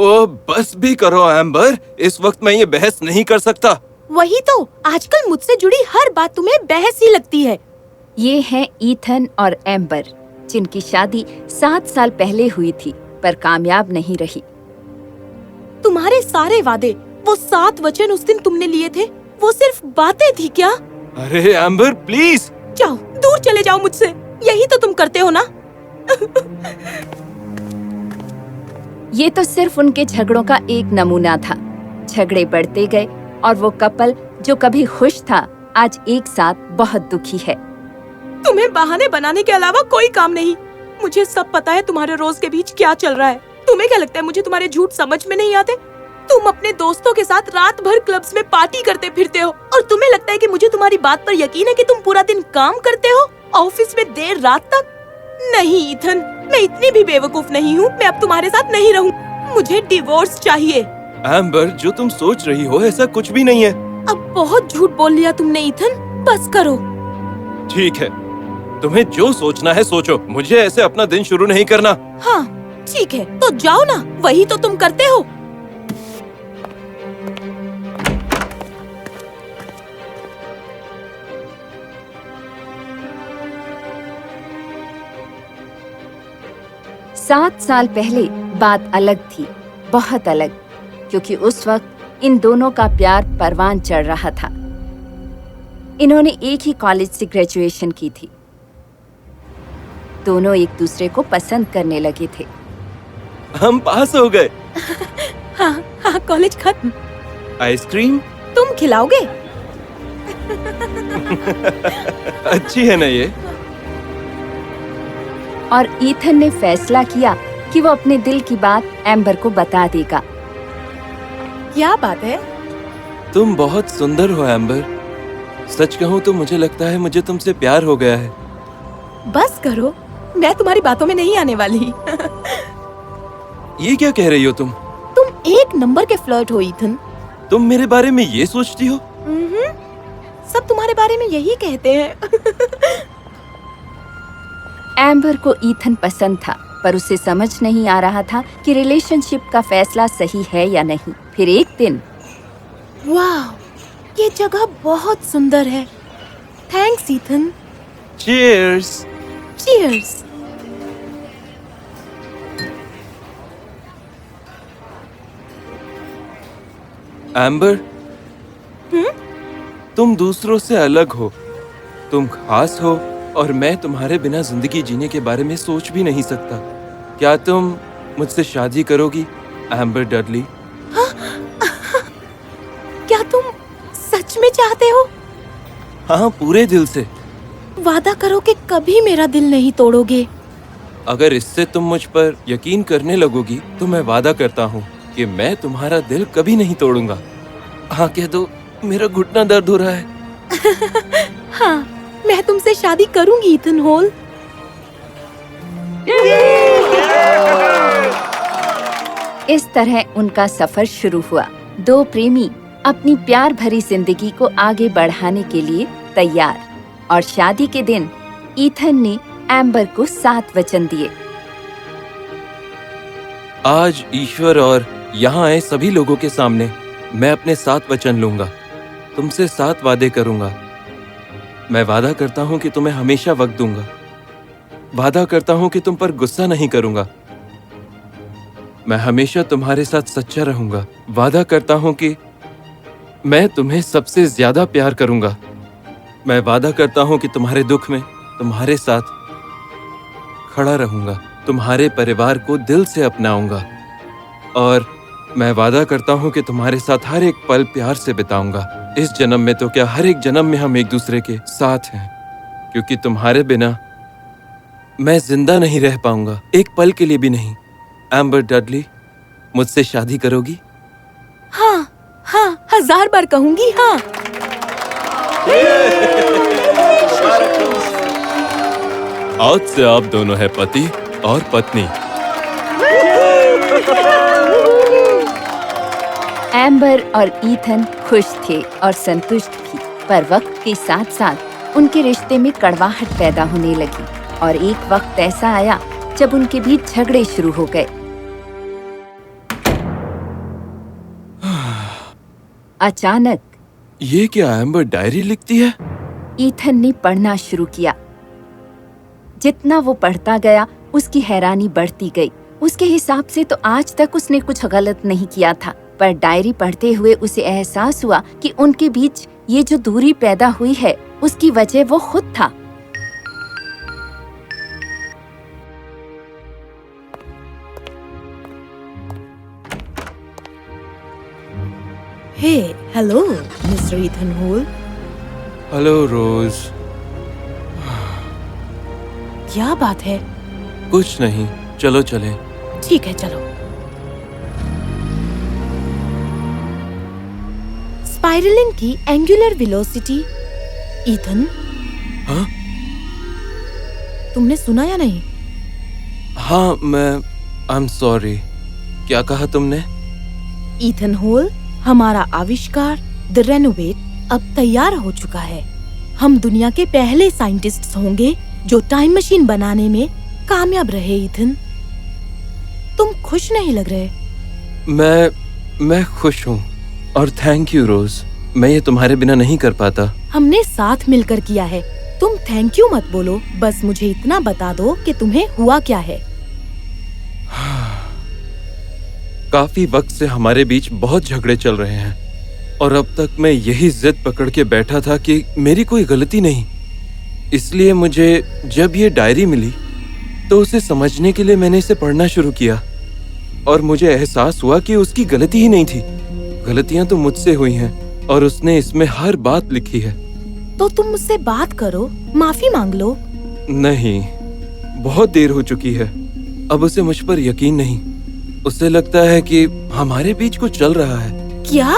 ओह, बस भी करो एम्बर, इस वक्त मैं ये बहस नहीं कर सकता। वही तो, आजकल मुझसे जुड़ी हर बात तुम्हें बहस ही लगती है। ये हैं ईथन और एम्बर, जिनकी शादी 7 साल पहले हुई थी पर कामयाब नहीं रही। तुम्हारे सारे वादे, वो 7 वचन उस दिन तुमने लिए थे, वो सिर्फ बातें थी क्या? अरे एम्बर प्लीज। जाओ, दूर चले जाओ मुझसे, यही तो तुम करते हो ना। ये तो सिर्फ उनके झगड़ों का एक नमूना था। झगड़े बढ़ते गए और वो कपल जो कभी खुश था आज एक साथ बहुत दुखी है। तुम्हें बहाने बनाने के अलावा कोई काम नहीं। मुझे सब पता है तुम्हारे रोज के बीच क्या चल रहा है। तुम्हें क्या लगता है मुझे तुम्हारे झूठ समझ में नहीं आते? तुम अपने दोस्तों के साथ रात भर क्लब्स में पार्टी करते फिरते हो और तुम्हें लगता है कि मुझे तुम्हारी बात पर यकीन है कि तुम पूरा दिन काम करते हो ऑफिस में देर रात तक। नहीं ईथन, मैं इतनी भी बेवकूफ नहीं हूँ। मैं अब तुम्हारे साथ नहीं रहूँ। मुझे डिवोर्स चाहिए। एम्बर, जो तुम सोच रही हो ऐसा कुछ भी नहीं है। अब बहुत झूठ बोल लिया तुमने ईथन, बस करो। ठीक है, तुम्हें जो सोचना है सोचो, मुझे ऐसे अपना दिन शुरू नहीं करना। हाँ ठीक है, तो जाओ ना, वही तो तुम करते हो। सात साल पहले बात अलग थी, बहुत अलग, क्योंकि उस वक्त इन दोनों का प्यार परवान चढ़ रहा था। इन्होंने एक ही कॉलेज से ग्रेजुएशन की थी। दोनों एक दूसरे को पसंद करने लगे थे। हम पास हो गए। हाँ हाँ, कॉलेज खत्म। आइसक्रीम तुम खिलाओगे? अच्छी है ना ये? और ईथन ने फैसला किया कि वो अपने दिल की बात एम्बर को बता देगा। क्या बात है? तुम बहुत सुंदर हो एम्बर। सच कहूँ तो मुझे लगता है मुझे तुमसे प्यार हो गया है। बस करो, मैं तुम्हारी बातों में नहीं आने वाली। ये क्या कह रही हो तुम? तुम एक नंबर के फ्लर्ट हो ईथन। तुम मेरे बारे में ये सोचती हो? सब तुम्हारे बारे में यही कहते हैं। एम्बर को ईथन पसंद था, पर उसे समझ नहीं आ रहा था कि रिलेशनशिप का फैसला सही है या नहीं। फिर एक दिन, वाह, ये जगह बहुत सुंदर है। Thanks Ethan. Cheers. Cheers. Amber, तुम दूसरों से अलग हो, तुम खास हो और मैं तुम्हारे बिना जिंदगी जीने के बारे में सोच भी नहीं सकता। क्या तुम मुझसे शादी करोगी एम्बर डडली? क्या तुम सच में चाहते हो? हाँ, पूरे दिल से। वादा करो कि कभी मेरा दिल नहीं तोड़ोगे। अगर इससे तुम मुझ पर यकीन करने लगोगी तो मैं वादा करता हूँ कि मैं तुम्हारा दिल कभी नहीं तोड़ूंगा। हाँ कह दो, मेरा घुटना दर्द हो रहा है। हाँ, मैं तुमसे शादी करूंगी ईथन होल। इस तरह उनका सफर शुरू हुआ। दो प्रेमी अपनी प्यार भरी जिंदगी को आगे बढ़ाने के लिए तैयार। और शादी के दिन ईथन ने एम्बर को 7 वचन दिए। आज ईश्वर और यहाँ आए सभी लोगों के सामने मैं अपने 7 वचन लूंगा। तुमसे 7 वादे करूंगा। मैं वादा करता हूँ कि तुम्हें हमेशा वक्त दूंगा। वादा करता हूँ कि तुम पर गुस्सा नहीं करूंगा। मैं हमेशा तुम्हारे साथ सच्चा रहूंगा। वादा करता हूँ कि मैं तुम्हें सबसे ज्यादा प्यार करूंगा। मैं वादा करता हूँ कि तुम्हारे दुख में तुम्हारे साथ खड़ा रहूंगा। तुम्हारे परिवार को दिल से अपनाऊंगा। और मैं वादा करता हूँ कि तुम्हारे साथ हर एक पल प्यार से बिताऊंगा। इस जन्म में तो क्या, हर एक जन्म में हम एक दूसरे के साथ हैं, क्योंकि तुम्हारे बिना मैं जिंदा नहीं रह पाऊंगा, एक पल के लिए भी नहीं। एम्बर डडली, मुझसे शादी करोगी? हाँ हाँ, 1000 बार कहूंगी हाँ। आज से आप दोनों हैं पति और पत्नी। एम्बर और ईथन खुश थे और संतुष्ट भी, पर वक्त के साथ साथ उनके रिश्ते में कड़वाहट पैदा होने लगी। और एक वक्त ऐसा आया जब उनके बीच झगड़े शुरू हो गए। अचानक ये क्या एम्बर डायरी लिखती है? ईथन ने पढ़ना शुरू किया। जितना वो पढ़ता गया उसकी हैरानी बढ़ती गई। उसके हिसाब से तो आज तक उसने कुछ गलत नहीं किया था, पर डायरी पढ़ते हुए उसे एहसास हुआ कि उनके बीच ये जो दूरी पैदा हुई है उसकी वजह वो खुद था। Hey, hello mister Ethan Hole. Hello Rose. क्या बात है? कुछ नहीं, चलो चलें। ठीक है, चलो। स्पाइरलिंग की एंगुलर वेलोसिटी। ईथन, हाँ तुमने सुना या नहीं? हाँ, आई एम सॉरी। क्या कहा तुमने? ईथन होल, हमारा आविष्कार द रेनोवेट अब तैयार हो चुका है। हम दुनिया के पहले साइंटिस्ट्स होंगे जो टाइम मशीन बनाने में कामयाब रहे। ईथन, तुम खुश नहीं लग रहे। मैं खुश हूँ और थैंक यू रोज। मैं ये तुम्हारे बिना नहीं कर पाता। हमने साथ मिलकर किया है। तुम थैंक यू मत बोलो, बस मुझे इतना बता दो कि तुम्हें हुआ क्या है। काफी वक्त से हमारे बीच बहुत झगड़े चल रहे हैं और अब तक मैं यही जिद पकड़ के बैठा था कि मेरी कोई गलती नहीं। इसलिए मुझे जब ये डायरी मिली तो उसे समझने के लिए मैंने इसे पढ़ना शुरू किया और मुझे एहसास हुआ कि उसकी गलती ही नहीं थी। गलतियां तो मुझसे हुई हैं और उसने इसमें हर बात लिखी है। तो तुम मुझसे बात करो, माफी मांग लो। नहीं, बहुत देर हो चुकी है। अब उसे मुझ पर यकीन नहीं। उसे लगता है कि हमारे बीच कुछ चल रहा है। क्या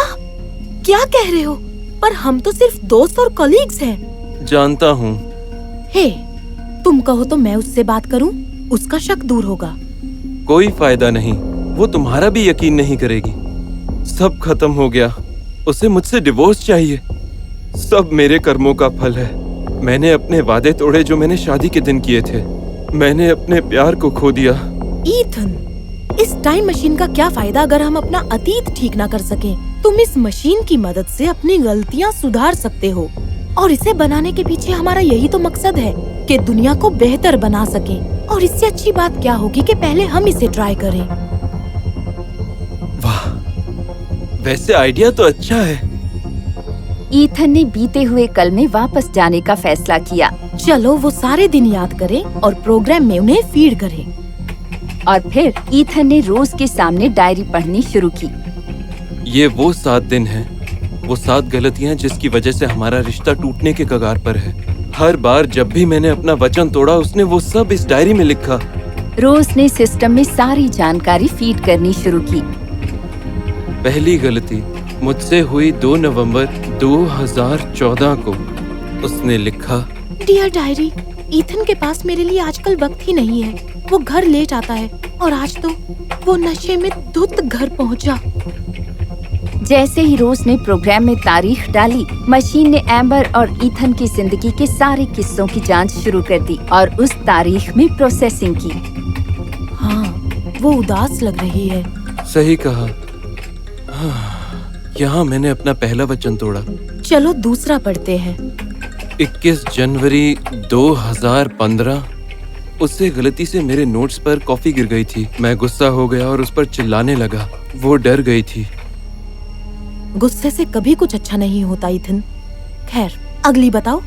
क्या कह रहे हो? पर हम तो सिर्फ दोस्त और कलीग्स हैं। जानता हूँ। हे, तुम कहो तो मैं उससे बात करूं, उसका शक दूर होगा। कोई फायदा नहीं, वो तुम्हारा भी यकीन नहीं करेगी। सब खत्म हो गया। उसे मुझसे डिवोर्स चाहिए। सब मेरे कर्मों का फल है। मैंने अपने वादे तोड़े जो मैंने शादी के दिन किए थे। मैंने अपने प्यार को खो दिया। ईथन, इस टाइम मशीन का क्या फायदा अगर हम अपना अतीत ठीक ना कर सकें? तुम इस मशीन की मदद से अपनी गलतियां सुधार सकते हो और इसे बनाने के पीछे हमारा यही तो मकसद है कि दुनिया को बेहतर बना सके। और इससे अच्छी बात क्या होगी कि पहले हम इसे ट्राई करें। वाह, वैसे आइडिया तो अच्छा है। ईथन ने बीते हुए कल में वापस जाने का फैसला किया। चलो वो सारे दिन याद करें और प्रोग्राम में उन्हें फीड करें। और फिर ईथन ने रोज के सामने डायरी पढ़नी शुरू की। ये वो 7 दिन हैं, वो 7 गलतियां जिसकी वजह से हमारा रिश्ता टूटने के कगार पर है। हर बार जब भी मैंने अपना वचन तोड़ा उसने वो सब इस डायरी में लिखा। रोज ने सिस्टम में सारी जानकारी फीड करनी शुरू की। पहली गलती मुझसे हुई 2 नवंबर 2014 को। उसने लिखा, डियर डायरी, ईथन के पास मेरे लिए आजकल वक्त ही नहीं है। वो घर लेट आता है और आज तो वो नशे में धुत घर पहुंचा। जैसे ही रोज ने प्रोग्राम में तारीख डाली, मशीन ने एम्बर और ईथन की जिंदगी के सारे किस्सों की जांच शुरू कर दी और उस तारीख में प्रोसेसिंग की। हाँ, वो उदास लग रही है। सही कहा। यहाँ मैंने अपना पहला वचन तोड़ा। चलो दूसरा पढ़ते हैं। 21 जनवरी 2015। उससे गलती से मेरे नोट्स पर कॉफी गिर गई थी। मैं गुस्सा हो गया और उस पर चिल्लाने लगा। वो डर गई थी। गुस्से से कभी कुछ अच्छा नहीं होता ईथन। खैर, अगली बताओ।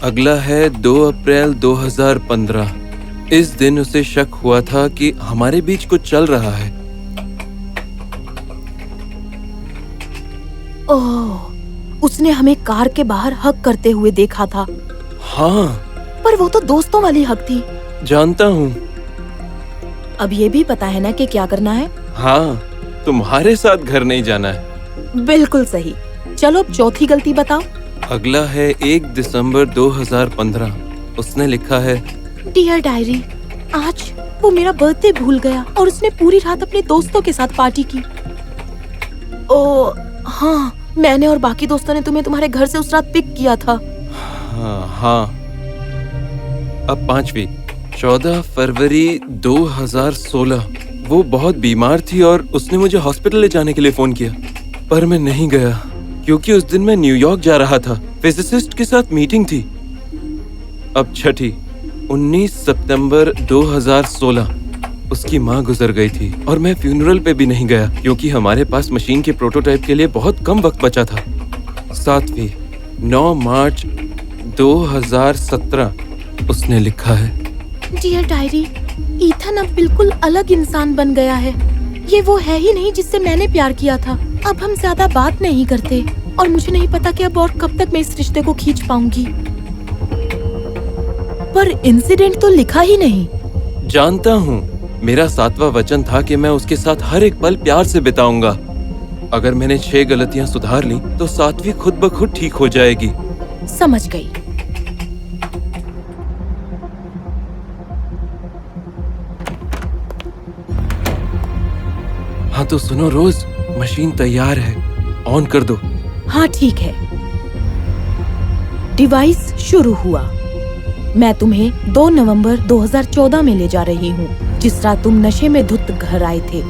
अगला है 2 अप्रैल 2015। इस दिन उसे शक हुआ था कि हमारे बीच कुछ चल रहा है। ओह, उसने हमें कार के बाहर हक करते हुए देखा था। हाँ, पर वो तो दोस्तों वाली हक थी। जानता हूँ। अब ये भी पता है ना कि क्या करना है? हाँ, तुम्हारे साथ घर नहीं जाना है। बिल्कुल सही। चलो अब चौथी गलती बताओ। अगला है 1 दिसंबर 2015। उसने लिखा है, डियर डायरी, आज वो मेरा बर्थडे भूल गया और उसने पूरी रात अपने दोस्तों के साथ पार्टी की। ओ हाँ, मैंने और बाकी दोस्तों ने तुम्हें तुम्हारे घर से उस रात पिक किया था। हाँ। अब 5वीं, 14 फरवरी 2016। वो बहुत बीमार थी और उसने मुझे हॉस्पिटल ले जाने के लिए फोन किया, पर मैं नहीं गया क्योंकि उस दिन मैं न्यूयॉर्क जा रहा था, फिजिसिस्ट के साथ मीटिंग थी। अब छठी, 19 सितंबर 2016। उसकी माँ गुजर गई थी और मैं फ्यूनरल पे भी नहीं गया क्योंकि हमारे पास मशीन के प्रोटोटाइप के लिए बहुत कम वक्त बचा था। 7वीं, 9 मार्च 2017। उसने लिखा है, डियर डायरी, ईथन अब बिल्कुल अलग इंसान बन गया है। ये वो है ही नहीं जिससे मैंने प्यार किया था। अब हम ज्यादा बात नहीं करते और मुझे नहीं पता कि अब और कब तक मैं इस रिश्ते को खींच पाऊंगी। पर इंसिडेंट तो लिखा ही नहीं। जानता हूँ, मेरा 7वां वचन था कि मैं उसके साथ हर एक पल प्यार से बिताऊंगा। अगर मैंने 6 गलतियाँ सुधार ली तो 7वीं खुद ब खुद ठीक हो जाएगी। समझ गई। हाँ तो सुनो रोज, मशीन तैयार है, ऑन कर दो। हाँ ठीक है। डिवाइस शुरू हुआ। मैं तुम्हें 2 नवंबर 2014 में ले जा रही हूँ, जिस रात तुम नशे में धुत घर आए थे।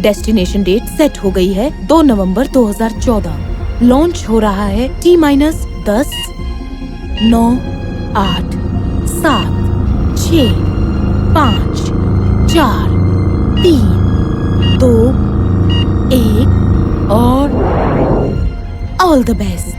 डेस्टिनेशन डेट सेट हो गई है 2 नवंबर 2014। लॉन्च हो रहा है T-10, 9, 8, 7, 6, 5, 4, 3, 2, 1 और ऑल द बेस्ट।